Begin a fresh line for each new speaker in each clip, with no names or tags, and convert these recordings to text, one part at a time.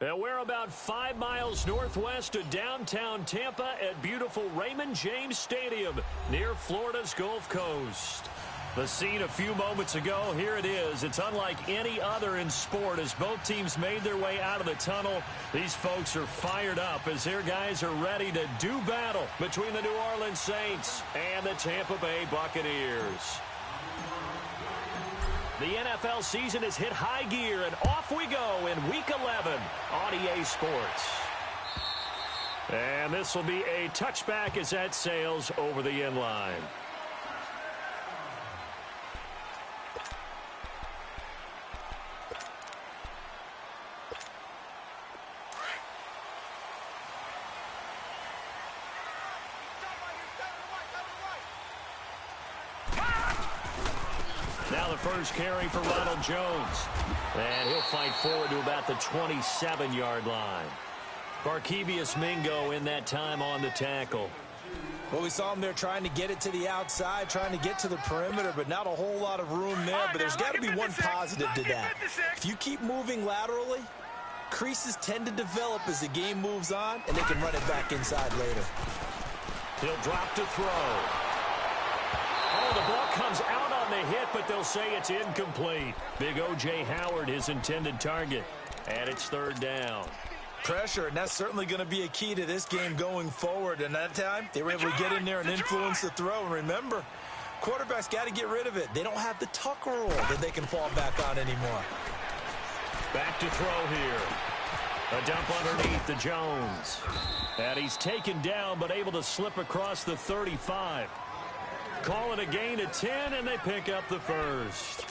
And we're about 5 miles northwest of downtown Tampa at beautiful Raymond James Stadium near Florida's Gulf Coast. The scene a few moments ago, here it is. It's unlike any other in sport as both teams made their way out of the tunnel. These folks are fired up as their guys are ready to do battle between the New Orleans Saints and the Tampa Bay Buccaneers. The NFL season has hit high gear, and off we go in Week 11 on EA Sports. And this will be a touchback as that sails over the end line. Now the first carry for Ronald Jones. And he'll fight forward to about the 27-yard line. Barkevious Mingo in that time on the tackle.
Well, we saw him there trying to get it to the outside, trying to get to the perimeter, but not a whole lot of room there. But there's got to be one positive to that. If you keep moving laterally, creases tend to develop as the game moves on, and they can run it back inside later.
He'll drop to throw. Oh, the ball comes out on the hit, but they'll say it's incomplete. Big O.J. Howard, his intended target. And it's third down.
Pressure, and that's certainly going to be a key to this game going forward. And that time, they were able to get in there and influence the throw. And remember, quarterbacks got to get rid of it. They don't have the tuck rule that they can fall back on anymore.
Back to throw here. A dump underneath to Jones. And he's taken down, but able to slip across the 35. Call it a gain of 10, and they pick up the first.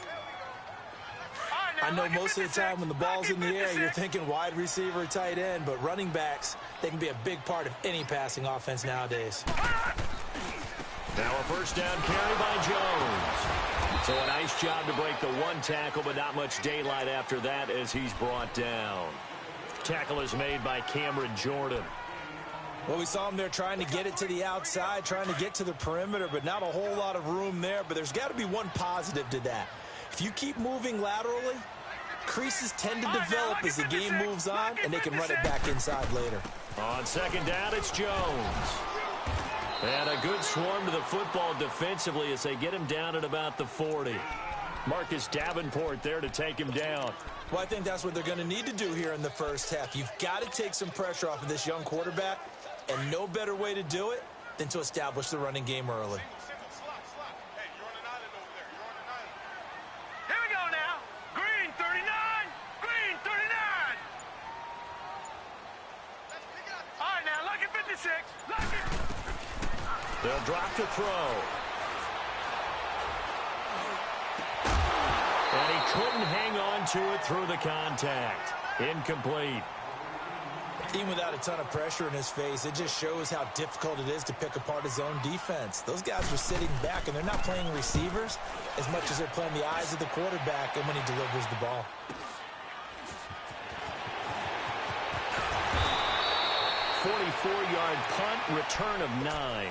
I know most of the time when the ball's in the air, you're thinking wide receiver, tight end, but running backs, they can be a big part of any passing offense nowadays.
Now a first down carry by Jones. So a nice job to break the one tackle, but not much daylight after that as he's brought down. Tackle is made by Cameron Jordan.
Well, we saw him there trying to get it to the outside, trying to get to the perimeter, but not a whole lot of room there. But there's got to be one positive to that. If you keep moving laterally, creases tend to develop as the game moves on, and they can run it back inside later.
On second down, it's Jones. And a good swarm to the football defensively as they get him down at about the 40. Marcus Davenport there to take him down.
Well, I think that's what they're going to need to do here in the first half. You've got to take some pressure off of this young quarterback, and no better way to do it than to establish the running game early.
Here we go now. Green 39. Green 39. All right, now, lucky 56. Lucky.
They'll drop to throw. And he couldn't hang on to it through the contact. Incomplete.
Even without a ton of pressure in his face, it just shows how difficult it is to pick apart his own defense. Those guys are sitting back, and they're not playing receivers as much as they're playing the eyes of the quarterback and when he delivers the ball.
.44-yard punt, return of 9.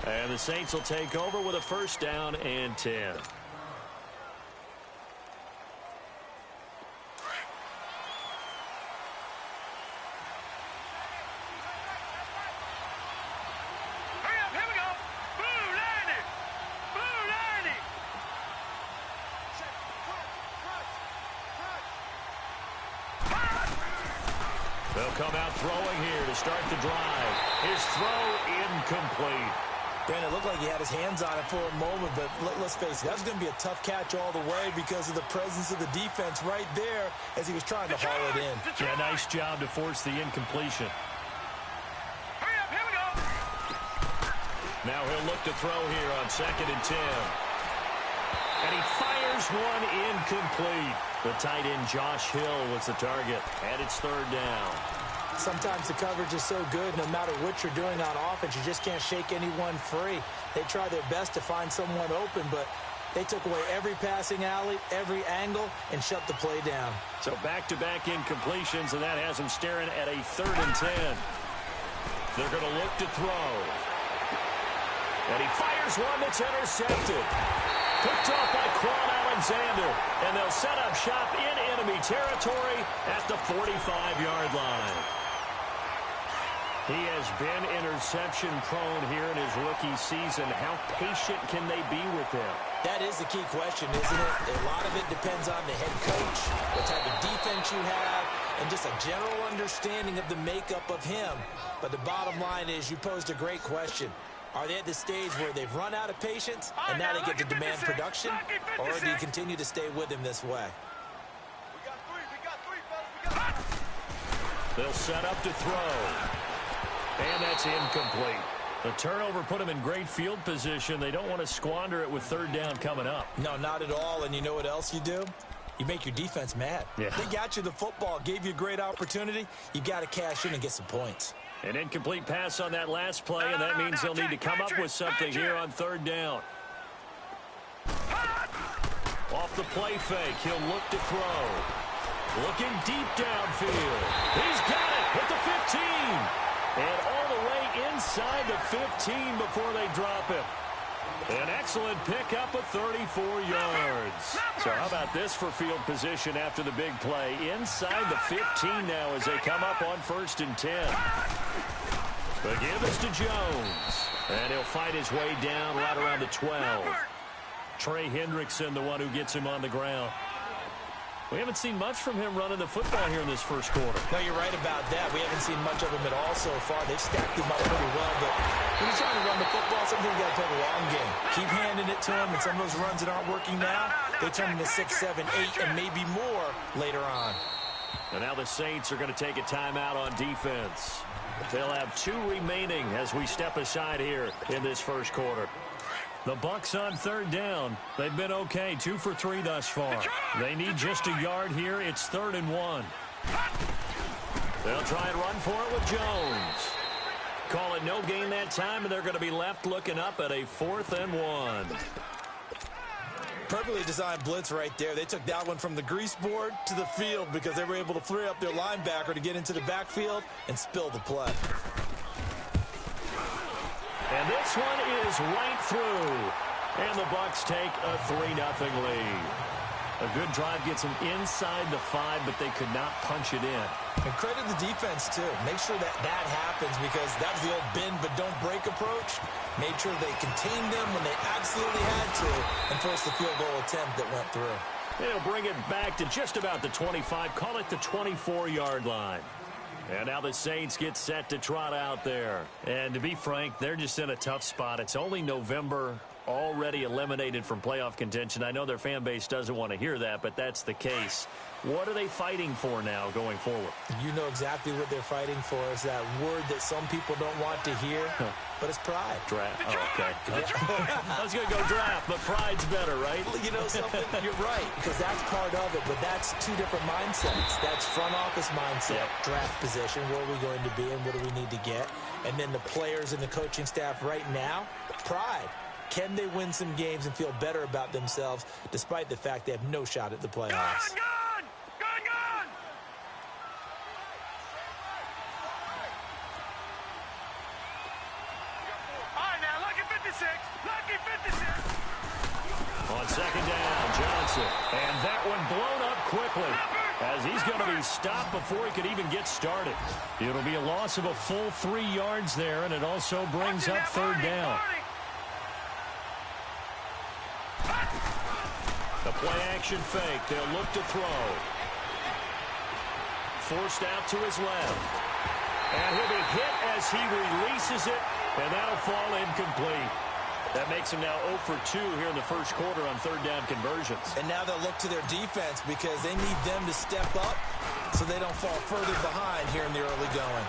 And the Saints will take over with a first down and 10. They'll come out throwing here to start the drive. His throw incomplete.
Dan, it looked like he had his hands on it for a moment, but let's face it, that was going to be a tough catch all the way because of the presence of the defense right there as he was trying to haul it in.
Yeah, nice job to force the incompletion.
Hurry up, here we go.
Now he'll look to throw here on 2nd and 10. And he fires one incomplete. The tight end Josh Hill was the target, and it's third down.
Sometimes the coverage is so good, no matter what you're doing on offense, you just can't shake anyone free. They try their best to find someone open, but they took away every passing alley, every angle, and shut the play down.
So back-to-back incompletions, and that has them staring at a 3rd and 10. They're going to look to throw. And he fires one that's intercepted. Picked off by Quan Alexander, and they'll set up shop in enemy territory at the 45-yard line. He has been interception prone here in his rookie season. How patient can they be with him?
That is the key question, isn't it? A lot of it depends on the head coach, what type of defense you have, and just a general understanding of the makeup of him. But the bottom line is you posed a great question. Are they at the stage where they've run out of patience and now they get to demand production? Or do you continue to stay with him this way?
They'll set up to throw. And that's incomplete. The turnover put them in great field position. They don't want to squander it with third down coming up.
No, not at all. And you know what else you do? You make your defense mad.
Yeah.
They got you the football, gave you a great opportunity. You got to cash in and get some points.
An incomplete pass on that last play, and that means they'll need to come up with something here on third down. Off the play fake, he'll look to throw. Looking deep downfield. He's got it at the 15. And all the way inside the 15 before they drop him. An excellent pickup of 34 yards. So how about this for field position after the big play? Inside the 15 now as they come up on 1st and 10. The give is to Jones. And he'll fight his way down right around the 12. Trey Hendrickson, the one who gets him on the ground. We haven't seen much from him running the football here in this first quarter.
No, you're right about that. We haven't seen much of him at all so far. They've stacked him up pretty well, but when you're trying to run the football, sometimes you got to play the long game. Keep handing it to him, and some of those runs that aren't working now, they turn into 6, 7, 8, and maybe more later on.
And now the Saints are going to take a timeout on defense. They'll have 2 remaining as we step aside here in this first quarter. The Bucs on third down. They've been okay, 2 for 3 thus far. They need just a yard here. It's 3rd and 1. They'll try and run for it with Jones. Call it no gain that time, and they're going to be left looking up at a 4th and 1.
Perfectly designed blitz right there. They took that one from the grease board to the field because they were able to free up their linebacker to get into the backfield and spill the play.
And this one is right through. And the Bucs take a 3-0 lead. A good drive gets them inside the 5, but they could not punch it in.
And credit the defense, too. Make sure that that happens because that was the old bend but don't break approach. Made sure they contained them when they absolutely had to and forced the field goal attempt that went through.
They'll bring it back to just about the 25. Call it the 24-yard line. And now the Saints get set to trot out there. And to be frank, they're just in a tough spot. It's only November, already eliminated from playoff contention. I know their fan base doesn't want to hear that, but that's the case. What are they fighting for now going forward?
You know exactly what they're fighting for. Is that word that some people don't want to hear, but it's pride.
Draft. Oh, okay. I was going to go draft, but pride's better, right?
You know something? You're right, because that's part of it, but that's 2 different mindsets. That's front office mindset, draft position, where are we going to be and what do we need to get? And then the players and the coaching staff right now, pride. Can they win some games and feel better about themselves despite the fact they have no shot at the playoffs?
Gone! All right, now, lucky 56. Lucky 56.
On 2nd down, Johnson. And that one blown up quickly as he's going to be stopped before he could even get started. It'll be a loss of a full 3 yards there, and it also brings up 3rd down. The play-action fake. They'll look to throw. Forced out to his left. And he'll be hit as he releases it, and that'll fall incomplete. That makes him now 0 for 2 here in the first quarter on 3rd down conversions.
And now they'll look to their defense because they need them to step up so they don't fall further behind here in the early going.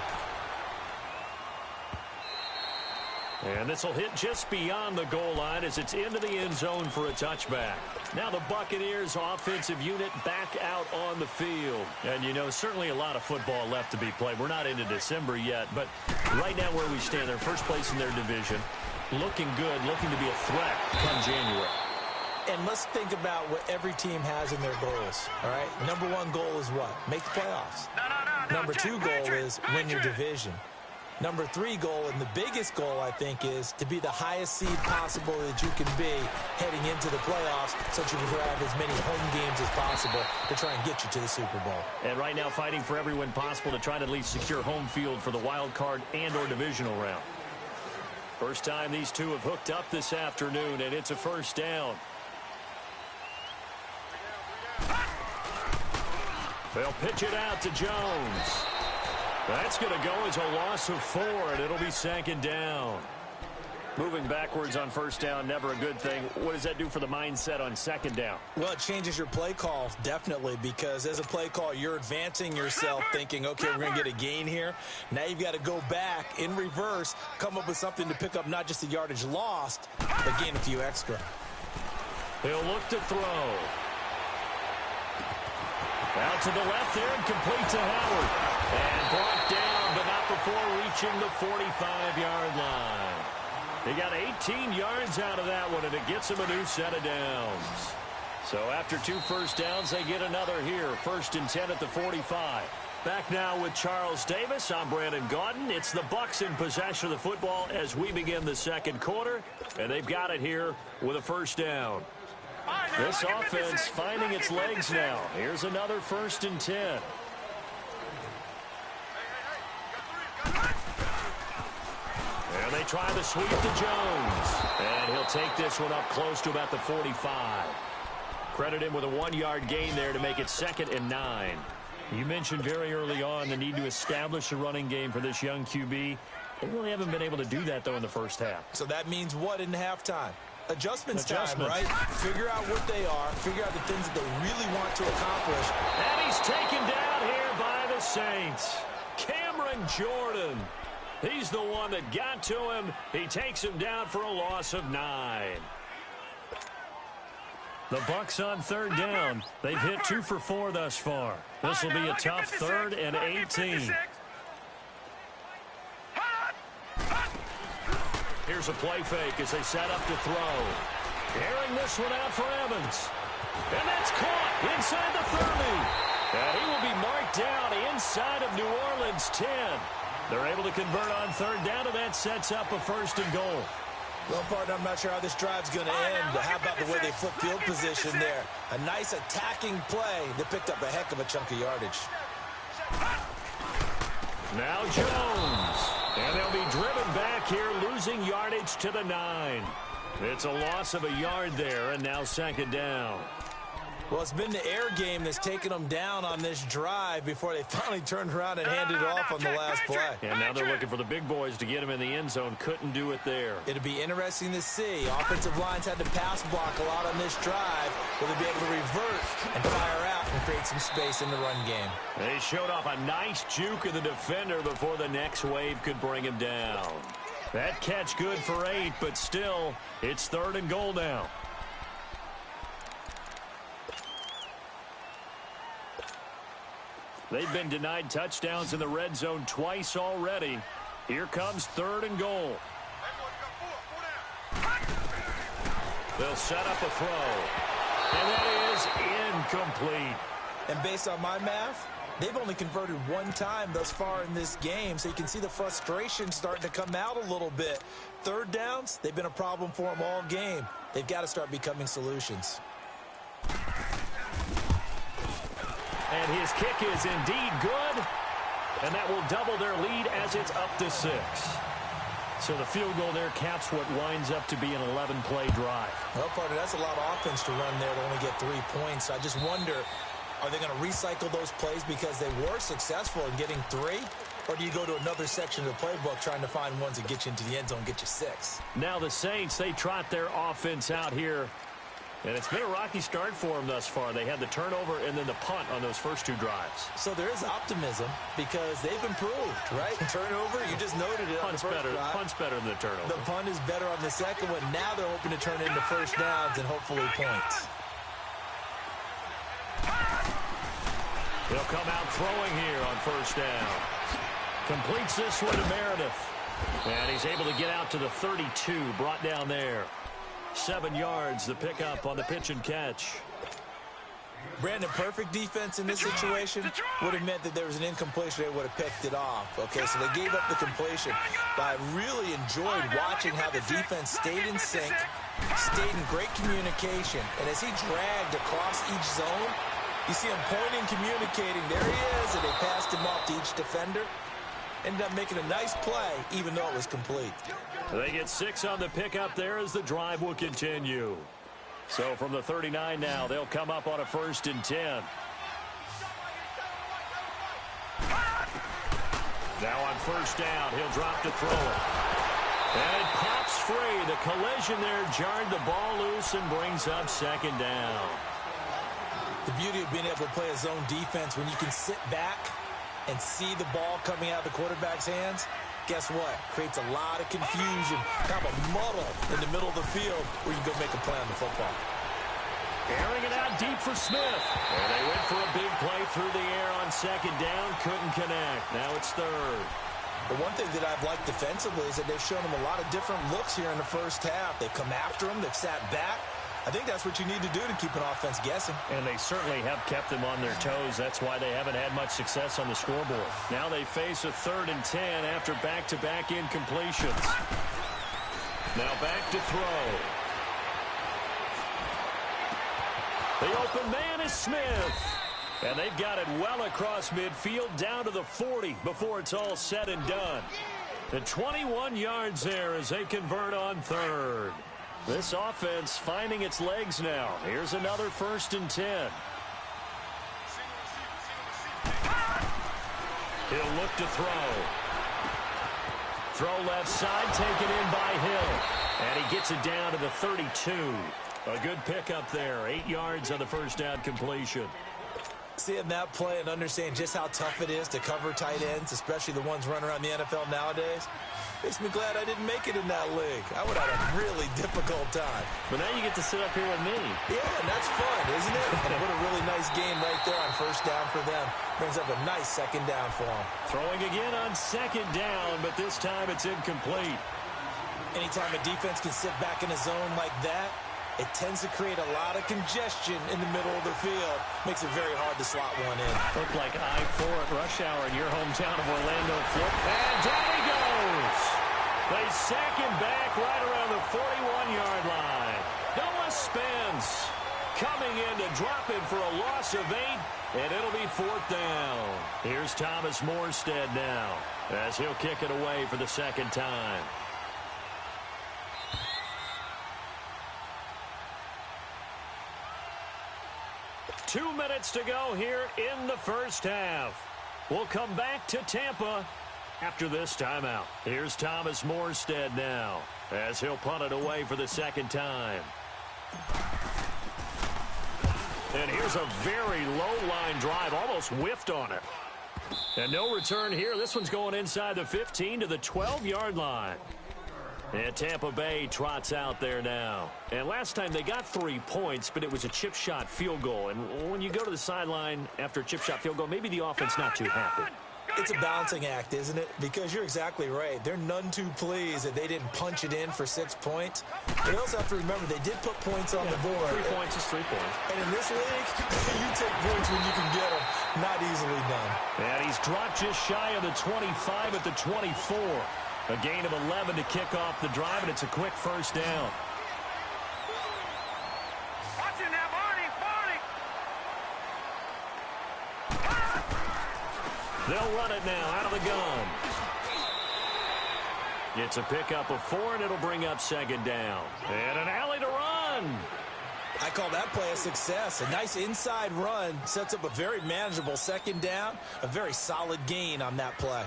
And this will hit just beyond the goal line as it's into the end zone for a touchback. Now the Buccaneers offensive unit back out on the field. And, you know, certainly a lot of football left to be played. We're not into December yet, but right now where we stand, they're first place in their division. Looking good, looking to be a threat come January.
And let's think about what every team has in their goals, all right? Number 1 goal is what? Make the playoffs.
No.
Number 2 goal is win your division. Number 3 goal, and the biggest goal, I think, is to be the highest seed possible that you can be heading into the playoffs so that you can grab as many home games as possible to try and get you to the Super Bowl.
And right now fighting for every win possible to try to at least secure home field for the wild card and or divisional round. First time these two have hooked up this afternoon, and it's a first down. They'll pitch it out to Jones. That's going to go as a loss of 4, and it'll be second down. Moving backwards on first down, never a good thing. What does that do for the mindset on second down?
Well, it changes your play call, definitely, because as a play call, you're advancing yourself thinking, okay, we're going to get a gain here. Now you've got to go back in reverse, come up with something to pick up not just the yardage lost, but gain a few extra.
He'll look to throw. Out to the left there and complete to Howard. And brought down, but not before reaching the 45-yard line. He got 18 yards out of that one, and it gets him a new set of downs. So after 2 first downs, they get another here. 1st and 10 at the 45. Back now with Charles Davis. I'm Brandon Gaudin. It's the Bucs in possession of the football as we begin the second quarter. And they've got it here with a first down. This offense finding its legs now. Here's another 1st and 10. And they try the sweep to Jones. And he'll take this one up close to about the 45. Credit him with a 1-yard gain there to make it 2nd and 9. You mentioned very early on the need to establish a running game for this young QB. They really haven't been able to do that, though, in the first half.
So that means what in halftime? Adjustments time, right? Figure out what they are. Figure out the things that they really want to accomplish.
And he's taken down here by the Saints. Cameron Jordan. He's the one that got to him. He takes him down for a loss of 9. The Bucs on 3rd down. They've hit 2 for 4 thus far. This will be a tough 3rd and 18. Here's a play fake as they set up to throw. Airing this one out for Evans. And that's caught inside the 30. And he will be marked down inside of New Orleans 10. They're able to convert on 3rd down, and that sets up a 1st and goal.
Well, partner, I'm not sure how this drive's going to end, but how about the way they flip field position there? A nice attacking play that picked up a heck of a chunk of yardage.
Now Jones. And they'll be driven back here, losing yardage to the 9. It's a loss of a yard there, and now 2nd down.
Well, it's been the air game that's taken them down on this drive before they finally turned around and handed it off on the last play.
And now they're looking for the big boys to get him in the end zone. Couldn't do it there.
It'll be interesting to see. Offensive lines had to pass block a lot on this drive. Will they be able to revert and fire out and create some space in the run game?
They showed off a nice juke of the defender before the next wave could bring him down. That catch good for 8, but still, it's 3rd and goal now. They've been denied touchdowns in the red zone twice already. Here comes 3rd and goal. They'll set up a throw. And that is incomplete.
And based on my math, they've only converted 1 time thus far in this game, so you can see the frustration starting to come out a little bit. 3rd downs, they've been a problem for them all game. They've got to start becoming solutions.
And his kick is indeed good. And that will double their lead as it's up to 6. So the field goal there caps what winds up to be an 11-play drive.
Well, partner, that's a lot of offense to run there to only get 3 points. I just wonder, are they going to recycle those plays because they were successful in getting 3? Or do you go to another section of the playbook trying to find ones that get you into the end zone and get you 6?
Now the Saints, they trot their offense out here. And it's been a rocky start for them thus far. They had the turnover and then the punt on those first 2 drives.
So there is optimism because they've improved, right? Turnover, you just noted it.
Punt's better than the turnover.
The punt is better on the second one. Now they're hoping to turn into first downs and hopefully points.
He'll come out throwing here on first down. Completes this one to Meredith. And he's able to get out to the 32, brought down there. 7 yards, the pickup on the pitch and catch.
Brandon, perfect defense in this situation would have meant that there was an incompletion. They would have picked it off. Okay, so they gave up the completion. But I really enjoyed watching how the defense stayed in sync, stayed in great communication. And as he dragged across each zone, you see him pointing, communicating. There he is, and they passed him off to each defender. Ended up making a nice play, even though it was complete.
They get 6 on the pickup there as the drive will continue. So from the 39 now, they'll come up on a 1st and 10. Now on 1st down, he'll drop to throw it. And it pops free. The collision there jarred the ball loose and brings up 2nd down.
The beauty of being able to play a zone defense when you can sit back and see the ball coming out of the quarterback's hands, guess what? Creates a lot of confusion, kind of a muddle in the middle of the field where you go make a play on the football.
Airing it out deep for Smith. And they went for a big play through the air on 2nd down. Couldn't connect. Now it's 3rd.
The one thing that I've liked defensively is that they've shown them a lot of different looks here in the first half. They've come after them. They've sat back. I think that's what you need to do to keep an offense guessing.
And they certainly have kept them on their toes. That's why they haven't had much success on the scoreboard. Now they face a 3rd and 10 after back-to-back incompletions. Now back to throw. The open man is Smith. And they've got it well across midfield down to the 40 before it's all said and done. The 21 yards there as they convert on 3rd. This offense finding its legs now. Here's another 1st and 10. He'll look to throw. Throw left side, taken in by Hill. And he gets it down to the 32. A good pickup there. 8 yards on the 1st down completion.
Seeing that play and understanding just how tough it is to cover tight ends, especially the ones running around the NFL nowadays, makes me glad I didn't make it in that league. I would have had a really difficult time.
But now you get to sit up here with me.
Yeah, and that's fun, isn't it? And what a really nice game right there on 1st down for them. Brings up a nice 2nd down for them.
Throwing again on 2nd down, but this time it's incomplete.
Anytime a defense can sit back in a zone like that, it tends to create a lot of congestion in the middle of the field. Makes it very hard to slot one in.
Looked like I-4 at rush hour in your hometown of Orlando, Florida. And down he goes. They sack him back right around the 41-yard line. Noah Spence coming in to drop him for a loss of 8, and it'll be 4th down. Here's Thomas Morstead now as he'll kick it away for the 2nd time. Two minutes to go here in the 1st half. We'll come back to Tampa after this timeout. Here's Thomas Morstead now as he'll punt it away for the 2nd time. And here's a very low-line drive, almost whiffed on it. And no return here. This one's going inside the 15 to the 12-yard line. And Tampa Bay trots out there now. And last time they got 3 points, but it was a chip shot field goal. And when you go to the sideline after a chip shot field goal, maybe the offense not too happy.
It's a balancing act, isn't it? Because you're exactly right. They're none too pleased that they didn't punch it in for 6 points. They also have to remember they did put points on the board.
3 points is 3 points.
And in this league, you take points when you can get them. Not easily done.
And he's dropped just shy of the 25 at the 24. A gain of 11 to kick off the drive, and it's a quick 1st down.
Watching that, Barney!
They'll run it now out of the gun. It's a pickup of 4, and it'll bring up 2nd down. And an alley to run.
I call that play a success. A nice inside run sets up a very manageable 2nd down. A very solid gain on that play.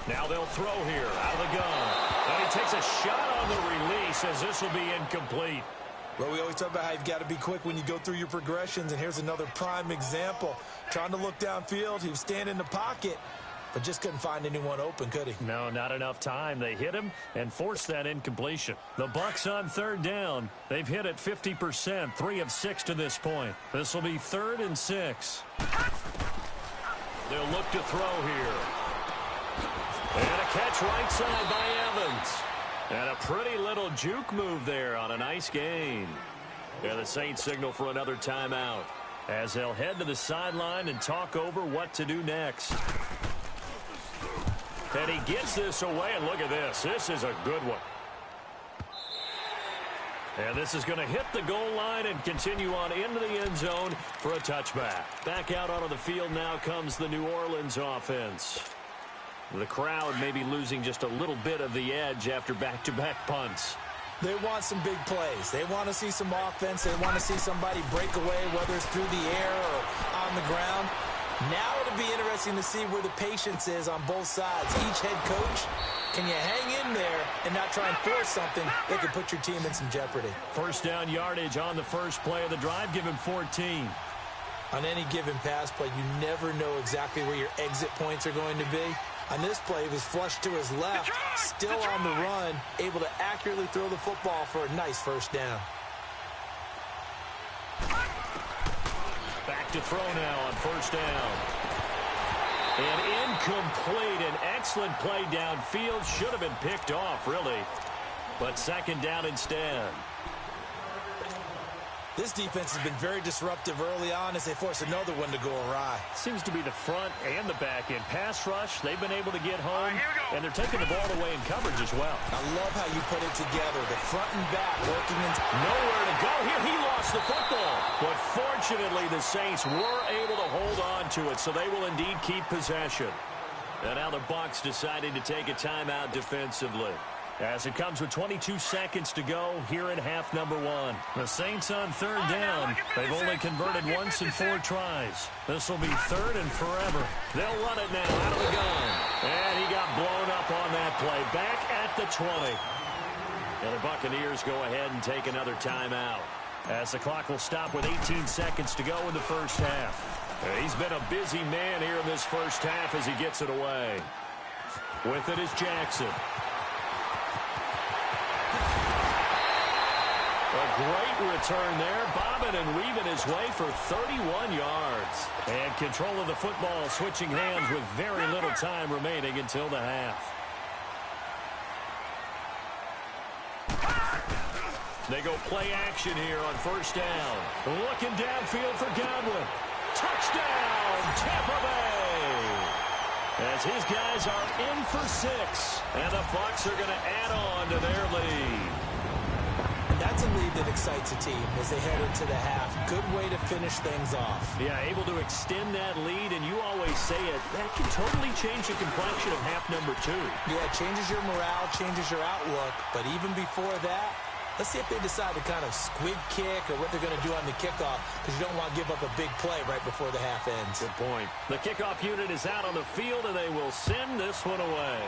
Now they'll throw here out of the gun. And he takes a shot on the release as this will be incomplete.
Well, we always talk about how you've got to be quick when you go through your progressions, and here's another prime example. Trying to look downfield, he was standing in the pocket, but just couldn't find anyone open, could he?
No, not enough time. They hit him and forced that incompletion. The Bucs on 3rd down. They've hit it 50%, 3 of 6 to this point. This will be 3rd and 6. They'll look to throw here. And a catch right side by Evans. And a pretty little juke move there on a nice gain. And the Saints signal for another timeout as they'll head to the sideline and talk over what to do next. And he gets this away, and look at this. This is a good one. And this is going to hit the goal line and continue on into the end zone for a touchback. Back out onto the field now comes the New Orleans offense. The crowd may be losing just a little bit of the edge after back-to-back punts.
They want some big plays. They want to see some offense. They want to see somebody break away, whether it's through the air or on the ground. Now it'll be interesting to see where the patience is on both sides. Each head coach, can you hang in there and not try and force something that could put your team in some jeopardy?
First down yardage on the first play of the drive. Give him 14.
On any given pass play, you never know exactly where your exit points are going to be. On this play, he was flushed to his left, still on the run, able to accurately throw the football for a nice first down.
Back to throw now on first down. And incomplete. An excellent play downfield. Should have been picked off, really. But second down instead.
This defense has been very disruptive early on as they force another one to go awry.
Seems to be the front and the back end. Pass rush, they've been able to get home, and they're taking the ball away in coverage as well.
I love how you put it together. The front and back working in.
Nowhere to go here. He lost the football. But fortunately, the Saints were able to hold on to it, so they will indeed keep possession. And now the Bucs deciding to take a timeout defensively. As it comes with 22 seconds to go here in half number one. The Saints on third down. They've only converted once in 4 tries. This will be third and forever. They'll run it now out of the gun. And he got blown up on that play. Back at the 20. And the Buccaneers go ahead and take another timeout. As the clock will stop with 18 seconds to go in the first half. He's been a busy man here in this first half as he gets it away. With it is Jackson. A great return there, bobbing and weaving his way for 31 yards. And control of the football switching hands with very little time remaining until the half. They go play action here on first down. Looking downfield for Godwin. Touchdown, Tampa Bay! As his guys are in for 6. And the Bucs are going to add on to their lead.
That's a lead that excites a team as they head into the half. Good way to finish things off.
Yeah, able to extend that lead, and you always say it, that can totally change the complexion of half number 2.
Yeah, it changes your morale, changes your outlook, but even before that, let's see if they decide to kind of squib kick or what they're going to do on the kickoff, because you don't want to give up a big play right before the half ends.
Good point. The kickoff unit is out on the field, and they will send this one away.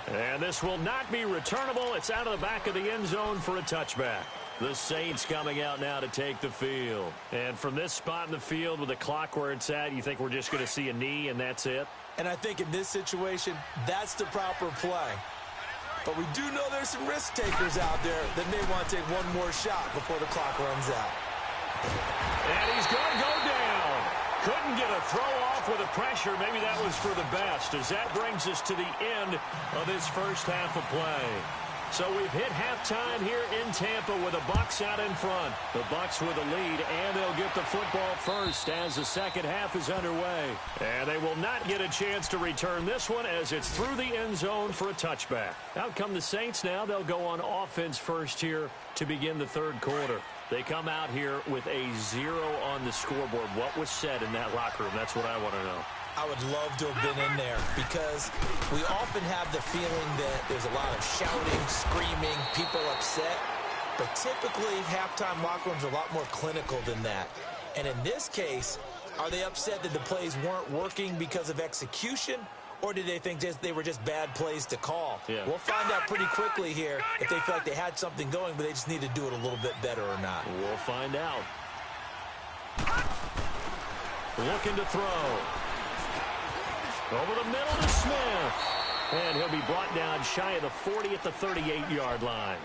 And this will not be returnable. It's out of the back of the end zone for a touchback. The Saints coming out now to take the field. And from this spot in the field with the clock where it's at, you think we're just going to see a knee and that's it?
And I think in this situation, that's the proper play. But we do know there's some risk takers out there that may want to take one more shot before the clock runs out.
And he's going to go down. Couldn't get a throw off with the pressure. Maybe that was for the best, as that brings us to the end of this first half of play. So we've hit halftime here in Tampa with the Bucs out in front. The Bucs with a lead, and they'll get the football first as the second half is underway. And they will not get a chance to return this one as it's through the end zone for a touchback. Out come the Saints now. They'll go on offense first here to begin the third quarter. They come out here with a 0 on the scoreboard. What was said in that locker room? That's what I want to know.
I would love to have been in there because we often have the feeling that there's a lot of shouting, screaming, people upset. But typically, halftime locker rooms are a lot more clinical than that. And in this case, are they upset that the plays weren't working because of execution? Or did they think they were just bad plays to call?
Yeah.
We'll find out pretty quickly here if they feel like they had something going, but they just need to do it a little bit better or not.
We'll find out. Looking to throw. Over the middle to Smith. And he'll be brought down shy of the 40 at the 38-yard line.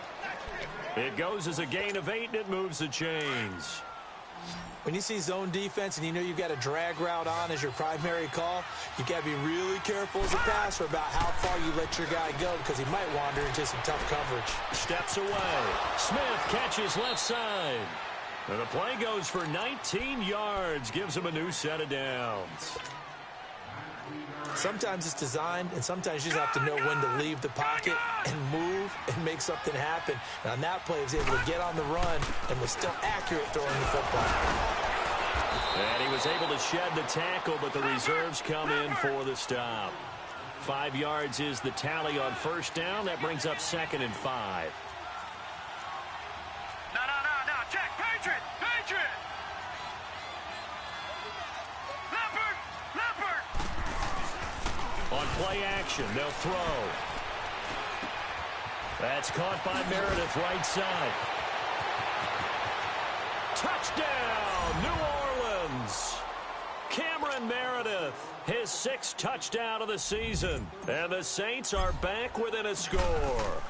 It goes as a gain of 8, and it moves the chains.
When you see zone defense and you know you've got a drag route on as your primary call, you've got to be really careful as a passer about how far you let your guy go because he might wander into some tough coverage.
Steps away. Smith catches left side. And the play goes for 19 yards, gives him a new set of downs.
Sometimes it's designed, and sometimes you just have to know when to leave the pocket and move and make something happen. And on that play, he was able to get on the run and was still accurate throwing the football.
And he was able to shed the tackle, but the reserves come in for the stop. 5 yards is the tally on first down. That brings up 2nd and 5.
No, check. Patriot! Leopard!
On play action, they'll throw. That's caught by Meredith, right side. Touchdown, New Orleans! Cameron Meredith, his 6th touchdown of the season. And the Saints are back within a score.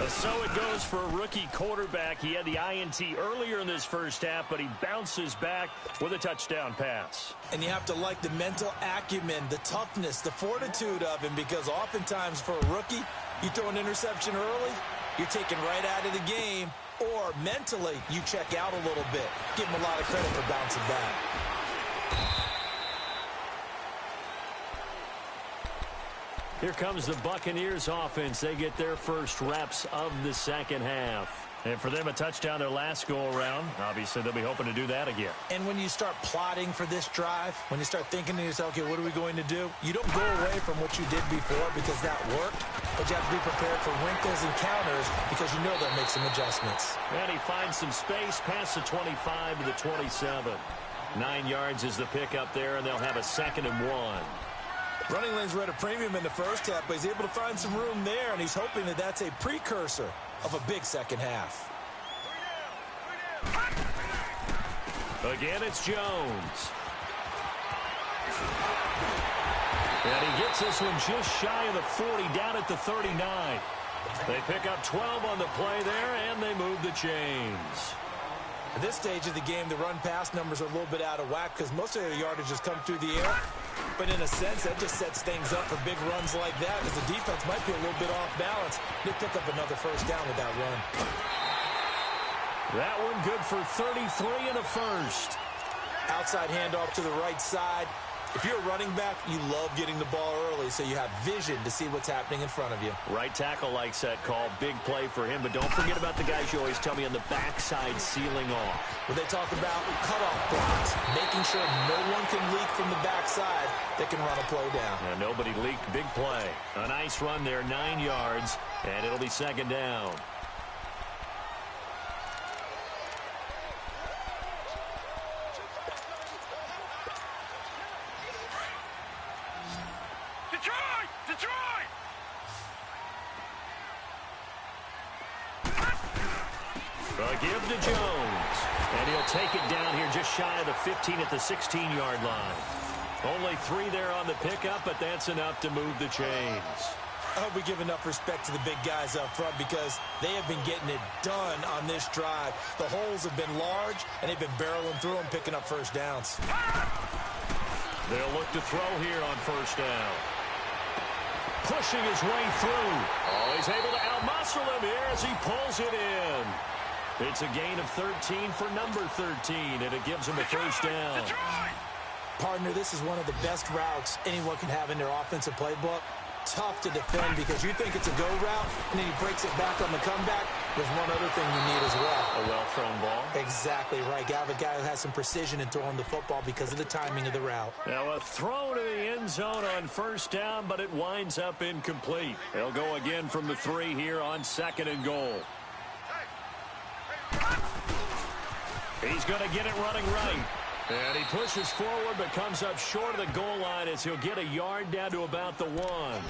So it goes for a rookie quarterback. He had the INT earlier in this first half, but he bounces back with a touchdown pass.
And you have to like the mental acumen, the toughness, the fortitude of him, because oftentimes for a rookie, you throw an interception early, you're taken right out of the game, or mentally you check out a little bit. Give him a lot of credit for bouncing back.
Here comes the Buccaneers offense. They get their first reps of the second half. And for them, a touchdown their last go-around. Obviously, they'll be hoping to do that again.
And when you start plotting for this drive, when you start thinking to yourself, okay, what are we going to do? You don't go away from what you did before because that worked, but you have to be prepared for wrinkles and counters because you know they'll make some adjustments.
And he finds some space past the 25 to the 27. 9 yards is the pickup there, and they'll have a 2nd and 1.
Running lanes were at a premium in the first half, but he's able to find some room there, and he's hoping that that's a precursor of a big second half.
Again, it's Jones. And he gets this one just shy of the 40, down at the 39. They pick up 12 on the play there, and they move the chains.
At this stage of the game, the run-pass numbers are a little bit out of whack because most of their yardage has come through the air. But in a sense, that just sets things up for big runs like that because the defense might be a little bit off balance. They pick up another first down with that run.
That one good for 33 and a first.
Outside handoff to the right side. If you're a running back, you love getting the ball early so you have vision to see what's happening in front of you.
Right tackle likes that call. Big play for him. But don't forget about the guys you always tell me on the backside sealing off.
Where they talk about cutoff blocks, making sure no one can leak from the backside that can run a play down.
And nobody leaked. Big play. A nice run there, 9 yards, and it'll be 2nd down.
Detroit!
A give to Jones. And he'll take it down here just shy of the 15 at the 16-yard line. Only 3 there on the pickup, but that's enough to move the chains.
I hope we give enough respect to the big guys up front because they have been getting it done on this drive. The holes have been large, and they've been barreling through them, picking up first downs.
They'll look to throw here on first down. Pushing his way through. Oh, he's able to outmuscle him here as he pulls it in. It's a gain of 13 for number 13, and it gives him a first down.
Partner, this is one of the best routes anyone can have in their offensive playbook. Tough to defend because you think it's a go route, and then he breaks it back on the comeback. There's one other thing you need as well.
A well-thrown ball.
Exactly right. Got a guy who has some precision in throwing the football because of the timing of the route.
Now a throw to the end zone on first down, but it winds up incomplete. They'll go again from the 3 here on 2nd and goal. He's going to get it running right. And he pushes forward but comes up short of the goal line as he'll get a yard down to about the 1.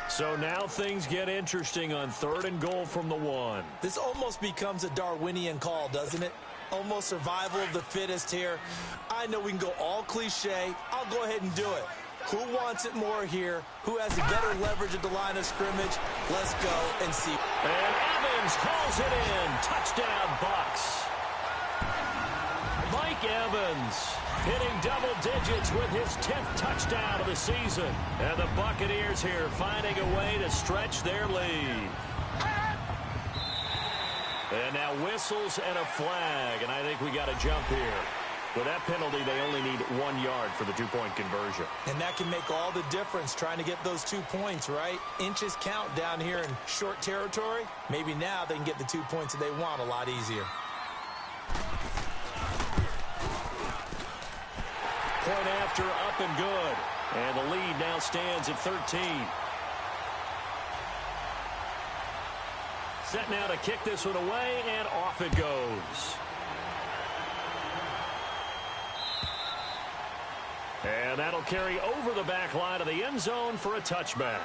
So now things get interesting on 3rd and goal from the 1.
This almost becomes a Darwinian call, doesn't it? Almost survival of the fittest here. I know we can go all cliche. I'll go ahead and do it. Who wants it more here? Who has the better leverage at the line of scrimmage? Let's go and see.
And Evans hauls it in. Touchdown, Bucs. Mike Evans hitting double digits with his 10th touchdown of the season. And the Buccaneers here finding a way to stretch their lead. And now whistles and a flag, and I think we got a jump here. With that penalty, they only need 1 yard for the two-point conversion.
And that can make all the difference trying to get those 2 points, right? Inches count down here in short territory. Maybe now they can get the 2 points that they want a lot easier.
Point after, up and good. And the lead now stands at 13. Set now to kick this one away, and off it goes. And that'll carry over the back line of the end zone for a touchback.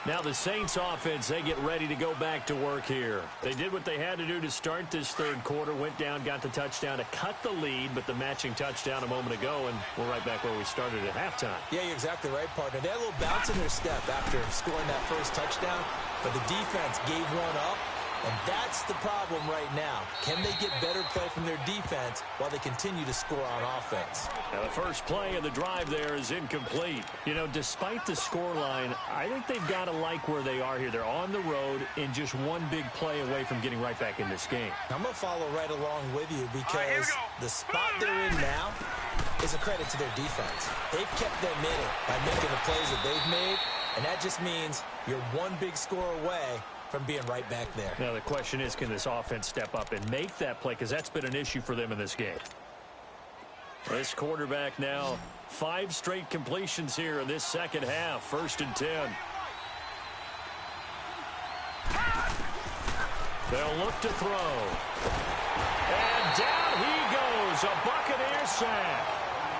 Now the Saints offense, they get ready to go back to work here. They did what they had to do to start this third quarter, went down, got the touchdown to cut the lead, but the matching touchdown a moment ago, and we're right back where we started at halftime.
Yeah, you're exactly right, partner. They had a little bounce in their step after scoring that first touchdown, but the defense gave one up. And that's the problem right now. Can they get better play from their defense while they continue to score on offense?
Now the first play of the drive there is incomplete. You know, despite the scoreline, I think they've got to like where they are here. They're on the road and just one big play away from getting right back in this game.
I'm going to follow right along with you because the spot they're in now is a credit to their defense. They've kept them in it by making the plays that they've made, and that just means you're one big score away from being right back there.
Now the question is, can this offense step up and make that play? Because that's been an issue for them in this game. This quarterback now 5 straight completions here in this second half. 1st and 10. They'll look to throw. And down he goes. A Buccaneer sack.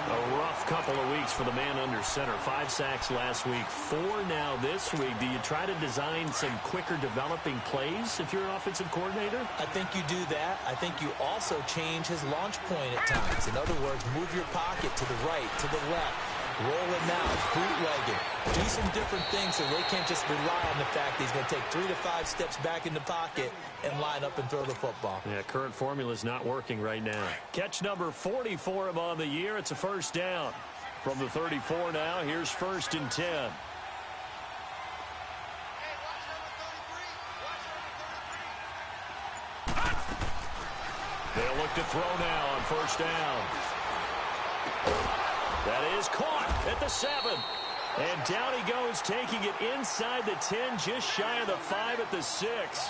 A rough couple of weeks for the man under center. 5 sacks last week, 4 now this week. Do you try to design some quicker developing plays if you're an offensive coordinator?
I think you do that. I think you also change his launch point at times. In other words, move your pocket to the right, to the left. Roll it now, bootleg it. Do some different things so they can't just rely on the fact that he's going to take 3 to 5 steps back in the pocket and line up and throw the football.
Yeah, current formula is not working right now. Catch number 40 for him on the year. It's a first down. From the 34 now, here's 1st and 10. They'll look to throw now on 1st down. That is caught at the 7. And down he goes, taking it inside the 10, just shy of the 5 at the 6.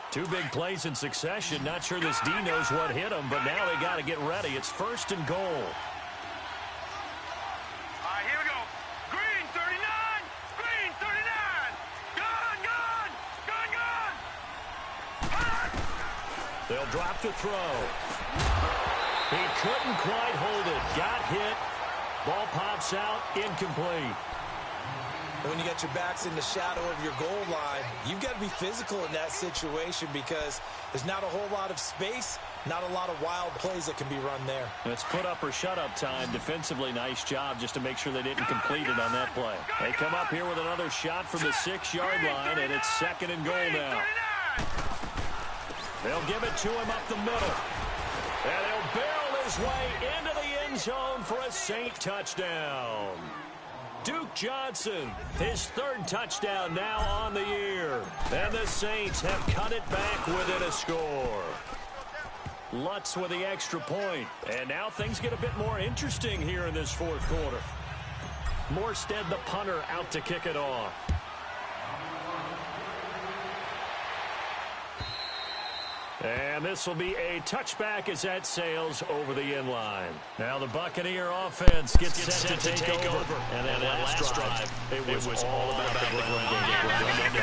Two big plays in succession. Not sure this D knows what hit him, but now they got to get ready. It's 1st and goal. They'll drop to throw. He couldn't quite hold it. Got hit. Ball pops out. Incomplete.
When you got your backs in the shadow of your goal line, you've got to be physical in that situation because there's not a whole lot of space, not a lot of wild plays that can be run there.
It's put up or shut up time. Defensively, nice job just to make sure they didn't complete it on that play. They come up here with another shot from the 6-yard line, and it's 2nd and goal now. They'll give it to him up the middle. And he'll barrel his way into the end zone for a Saint touchdown. Duke Johnson, his 3rd touchdown now on the year. And the Saints have cut it back within a score. Lutz with the extra point. And now things get a bit more interesting here in this 4th quarter. Morstead, the punter, out to kick it off. And this will be a touchback as that sails over the end line. Now the Buccaneer offense gets set to take over. And that last drive, it was all about the ground game.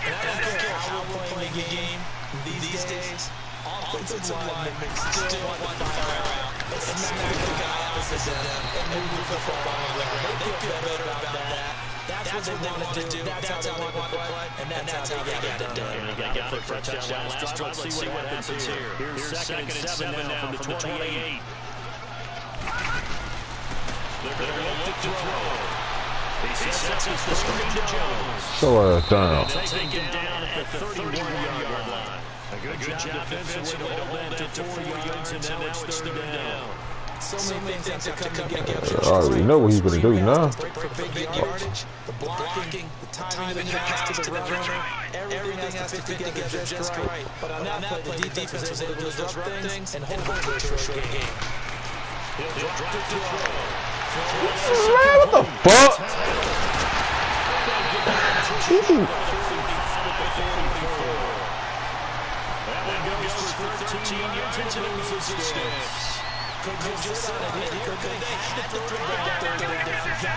And I don't care how we're playing the game these days, offensive linemen still want to fire out and smack the guy opposite them and move the football on the ground. They feel better about that. That's what they want to do. That's how they want to play. And that's how they got it done.
They got it for a touchdown last drive. Let's see what happens here. Here's 2nd and 7 now from the 28. They're going to look to throw. He sets up the screen to Jones.
Slow ass down.
They'll take him down at the 31-yard line. A good job defensively to hold that to 4 yards, and now it's third down.
So many things have to come together.
I already know what he's going to do now.
Break for big yardage, the blocking, the timing of the pass to the runner, everything has to fit together just right. But on that play, the defense was able to disrupt things and hold on to a short game.
He'll drop to throw.
Man, what the fuck?
That one goes for 13 yards and loses its steps. Could just on it here. Could they had to throw it down,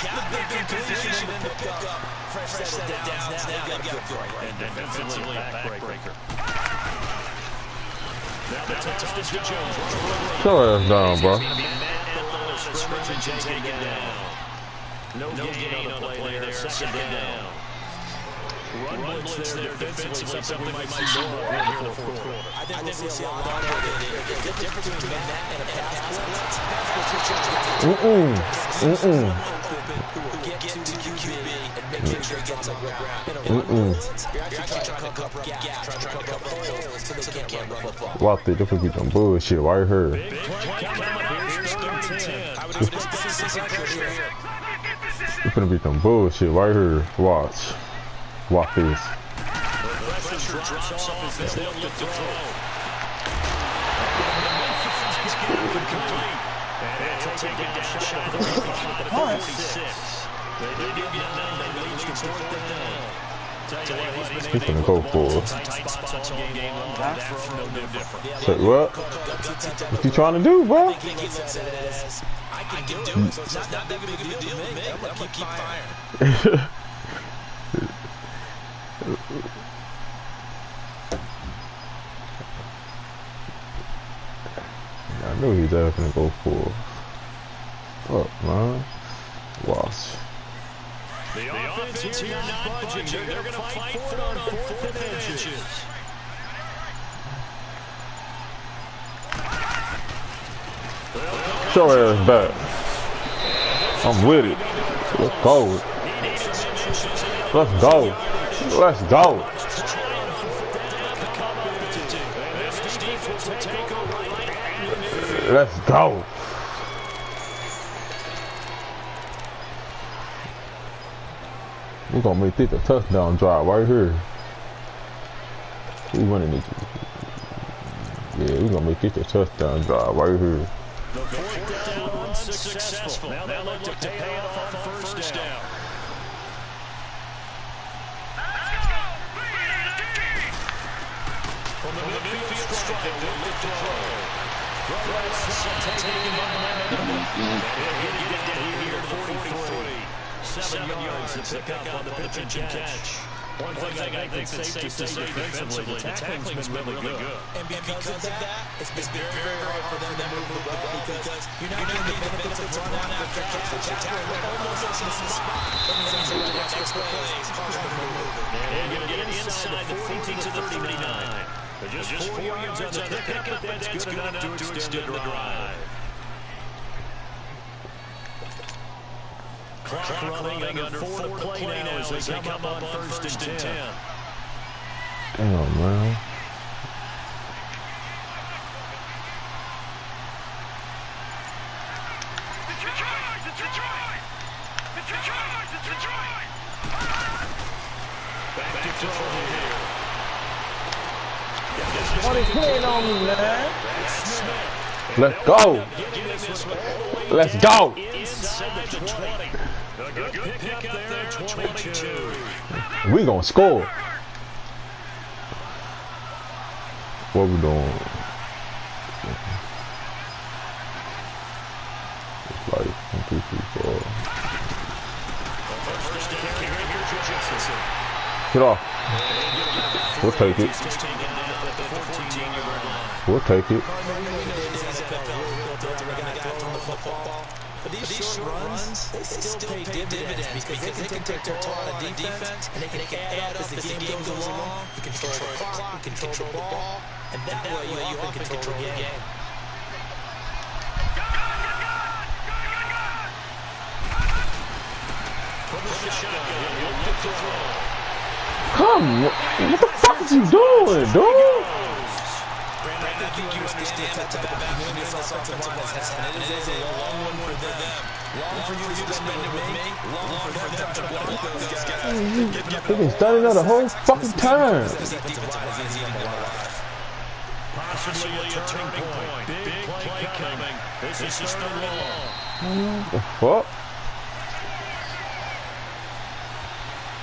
got the good position and then pick up fresh set of downs. Now they got good and defensively a backbreaker. Now the toss to Jones.
Slow ass down, bro.
No gain on the play there. Second down. Run blitz there defensively, something we might see more of here in the fourth quarter.
I think we'll see a lot of it. The difference between that and a pass blitz. Who will get to QB and make sure he gets on the ground. In a run blitz, you're actually trying to cover up gaps, trying to cover holes so they can't run the ball.
Watch it, this will be some bullshit right here.
Big play coming up. Here's third and 10. I would have here.
It's gonna be some bullshit right here. Watch. Watch this.
The pressure drops off as they look to throw. And he'll take it down shot of 46. They do get down, they lead to fourth down. Tell you what,
He's gonna go for it.
tight spots all game long. That throw no different.
Say what? What you trying to do, bro?
I can do it, so it's not that big of a deal to me. I'm gonna keep firing.
I knew he was definitely gonna go for it. Up, man. Watch.
The offense here not budging. They're going to fight for it on fourth and inches.
Show ass back. I'm with it. Let's go. Let's go. Let's go. Let's go. We're gonna make this a touchdown drive right here. We winning it. Yeah, we're gonna make this a touchdown drive right here.
The fourth down run successful. Now they look to pay it off on first down. From the midfield strike, they look to throw. Throw right side, taking by momentum. And he'll get down here, 43. 7 yards to pick up on the pitch and catch. One thing I think that's safe to say defensively, the tackling's been really good.
And because of that, it's been very, very hard for them to move the ball because you're not getting the benefits of run after catch. Tackle almost in the spot. That means he's going to extra plays, hard to move.
And going to get inside the 40 to the 39. Just 4 yards on the pickup, but that's good enough to extend the drive. Clock running under 4 to play now as they come up on first and 10.
Damn, man.
Back to throw here.
What are you playing on me, man?
Let's go. Let's go.
Inside the 20. A good pick up there, 22.
We gonna score. What we doing? It's like 1, 2, 3, 4. Get off. We'll take it. We'll take it.
But these short runs, they still pay dividends because they can take their toll on defense and they can add up as the game goes along. You control the clock, you control the ball, and that way you often control the game.
Come, what the fuck is you doing, dude?
I think you understand that the back this offensive line has had. It is a long one for them. Long for you to spend it with me. Long for them to block those guys.
They've been standing there the whole fucking time.
Possibly a turning point. Big play coming. This is third and long.
What the fuck?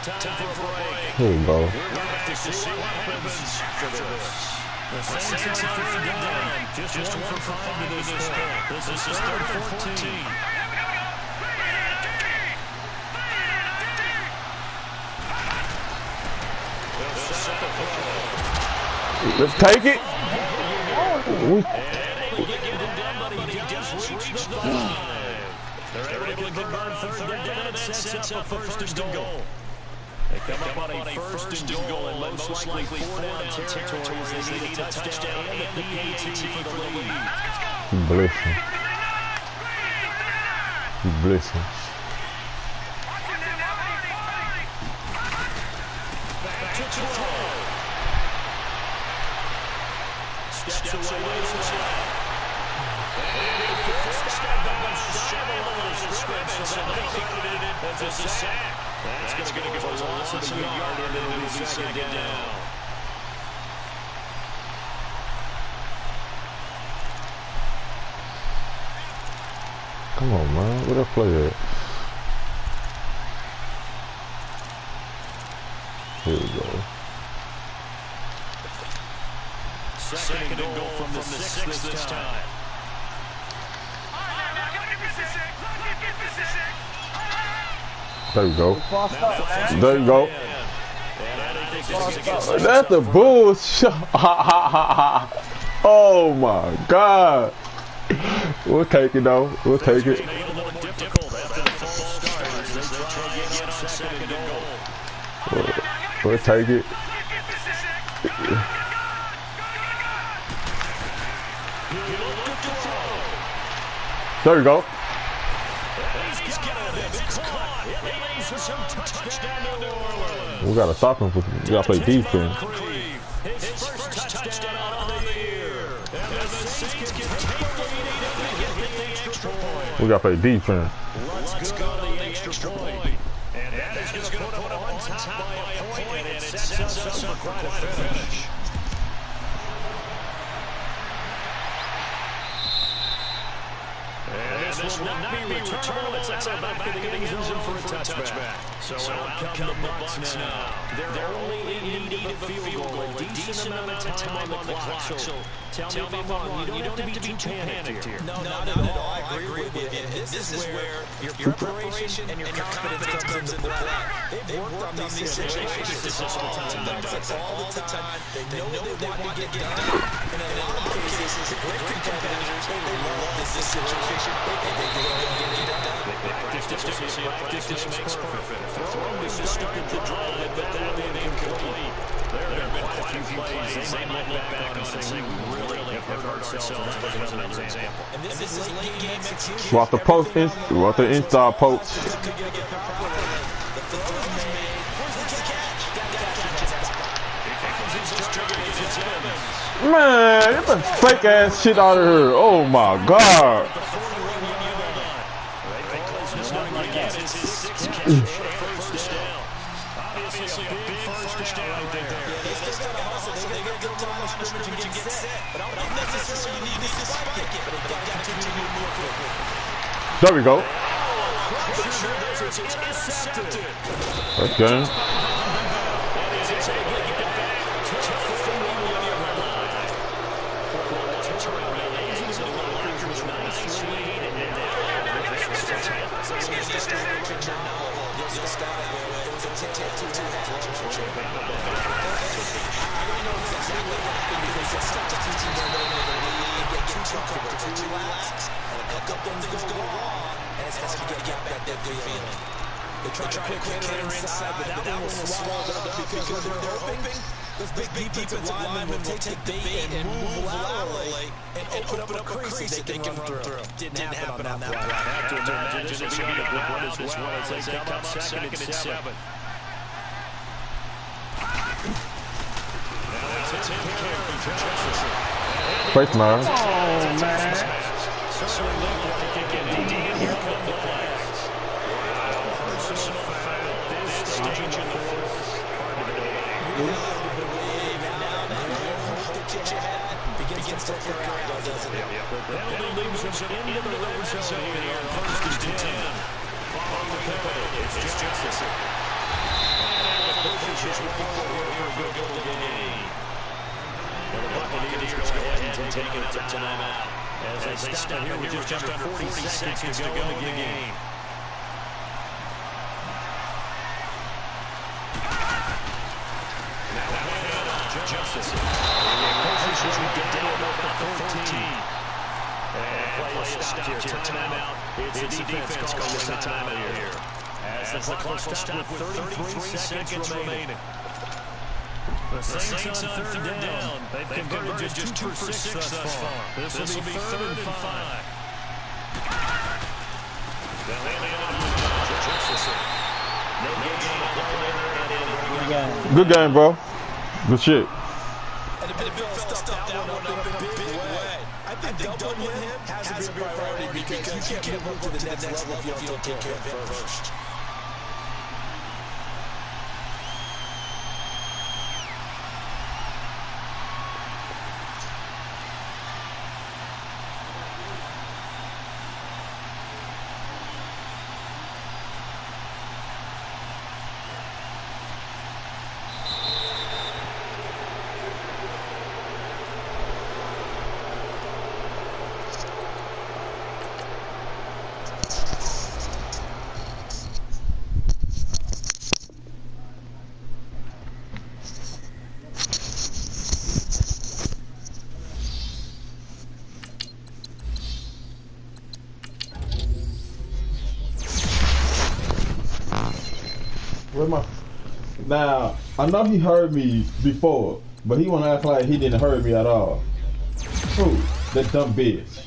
Time for a break.
Here we go.
We're back to see what happens for this. The Saints on third down. Just one for 5 to this point. This is third and 14.
Let's take it.
They're able to convert third down, and that sets up a first and goal. They come up on a first and goal, and most likely 4 down territory as they need a touchdown and the PAT for the lead.
Bless him. Bless him.
Back to throw. Steps away to the left. And a first step back, shot along the scrimmage, so they credited it as a sack. That's going to give a loss of a yard, and it'll be second down.
Come on, man. Where that play at? Here we go.
Second and goal from the 6 this time.
There you go. There you go. That's the bullshit. Oh my God. We'll take it though. We'll take it. We'll take it. There you go. We gotta stop him. We gotta play defense.
His first touchdown of the year. And the Saints can take the lead and get the extra point.
We gotta play defense.
Let's go to the extra point. And that is just going to put on top by a point, and it sets us up for quite a finish. And this will not be returned. It's out of the back of the end zone for a touchback. So out come the Bucs now. They're only in need of a field goal. A decent amount of time on the clock. So tell me if I'm wrong. You don't have to be too panicked here.
No, not at all. I agree with you. This is where your preparation and your confidence comes into play. They've worked on these situations all the time. They know what they want to get done. And in a lot of cases, the great competitors, they love this situation. They go and get it done.
Practice makes perfect. Throwing was just started to drive it, but that one incomplete. There have been quite a few plays they might look back on and say, we really have hurt ourselves. That was another example.
And this is late game execution.
Watch the post. Watch the inside post. Man, get the fake ass shit out of here. Oh my God. There we go. Okay.
They try to quick hitter inside, but that one was swallowed up because they're hoping those big defensive linemen will take the bait and move laterally and open up a crease that they can run through. Didn't happen on that play.
I have to imagine it's going to be on the ground as well as they come up second and 7.
Face mask.
Oh, man.
Certainly looked like it can be here come the playoffs. Personal foul at this stage in the fourth. Hard to believe.
Begins to flicker out, doesn't it?
Penalty leaves him into the red zone here on 1st and 10. Following the penalty, it's Johnson. And the pushes his way forward here for a good goal gain. The Buccaneers go ahead and take another timeout as they stop it here with just under 40 seconds to go in the game. Johnson. Pushes his way down at the 14. And play is stopped here. Timeout. It's the defense calling the timeout here. As the clock will stop with 33 seconds remaining. The Saints on third down. They've converted just 2 for 6 thus far. This will be 3rd and 5.
Good game, bro. Good shit.
And the Bill stuffed that one up in a big way. I think doubling him has to be a priority because you can't move to the next level if you don't take care of him first.
Now, I know he heard me before, but he wanna act like he didn't hear me at all. Who? That dumb bitch.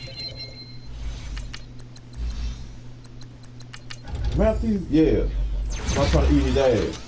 Matthew? Yeah. I'm trying to eat his ass.